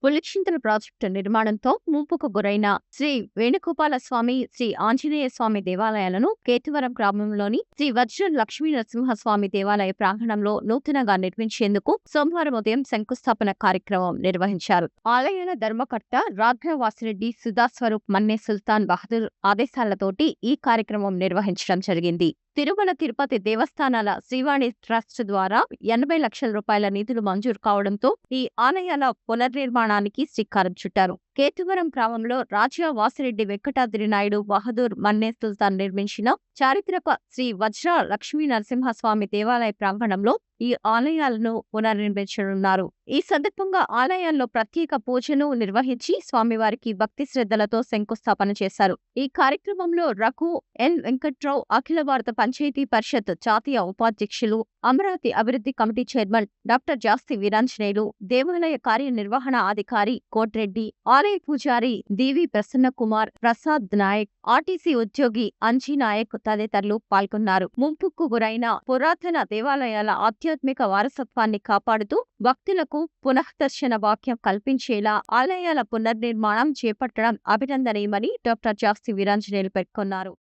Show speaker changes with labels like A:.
A: Pulichintala project నిర్మాణంతో ముంపుకు గురైన శ్రీ వేణుగోపాల స్వామి, శ్రీ ఆంజనేయ స్వామి దేవాలయాలను కేతువరం గ్రామంలోని శ్రీ వజ్ర లక్ష్మీ నరసింహస్వామి దేవాలయ ప్రాంగణంలో నూతనంగా నిర్మించేందుకు సోమవారం ఉదయం శంకుస్థాపన కార్యక్రమం నిర్వహించారు. ఆలయాల ధర్మకర్త రాఘవాసిరెడ్డి సుధాస్వరూప్ మన్నే సుల్తాన్ బహదూర్ ఆదేశాలతోటి ఈ కార్యక్రమం నిర్వహించడం జరిగింది. తిరుమల తిరుపతి దేవస్థానాల శ్రీవాణి ట్రస్ట్ ద్వారా 80 లక్షల రూపాయల నిధులు మంజూరు కావడంతో ఈ ఆలయాల పునర్నిర్మాణానికి శ్రీకారం చుట్టారు. కేతువరం గ్రామంలో రాజా వాసిరెడ్డి వెంకటాద్రి నాయుడు బహదూర్ మన్నే సుల్తాన్ నిర్మించిన చారిత్రక శ్రీ వజ్ర లక్ష్మీ నరసింహస్వామి దేవాలయ ప్రాంగణంలో ఈ ఆలయాలను పునర్నిర్మించనున్నారు. ఈ సందర్భంగా ఆలయాల్లో ప్రత్యేక పూజను నిర్వహించి స్వామివారికి భక్తి శ్రద్ధలతో శంకుస్థాపన చేశారు. ఈ కార్యక్రమంలో రఘు ఎన్ వెంకట్రావు, అఖిల భారత పంచాయతీ పరిషత్ జాతీయ ఉపాధ్యక్షులు, అమరావతి అభివృద్ధి కమిటీ చైర్మన్ డాక్టర్ జాస్తి వీరాంజనేయులు, దేవాలయ కార్యనిర్వహణ అధికారి కోట్రెడ్డి, ఆలయ పూజారి డివి ప్రసన్న కుమార్, ప్రసాద్ నాయక్, ఆర్టీసీ ఉద్యోగి అంజీ నాయక్ తదితరులు పాల్గొన్నారు. ముంపుకు గురైన పురాతన దేవాలయాల ఆధ్యాత్మిక వారసత్వాన్ని కాపాడుతూ భక్తులకు పునఃదర్శన భాగ్యం కల్పించేలా ఆలయాల పునర్నిర్మాణం చేపట్టడం అభినందనీయమని డాక్టర్ జాస్తి వీరాంజనేయులు పేర్కొన్నారు.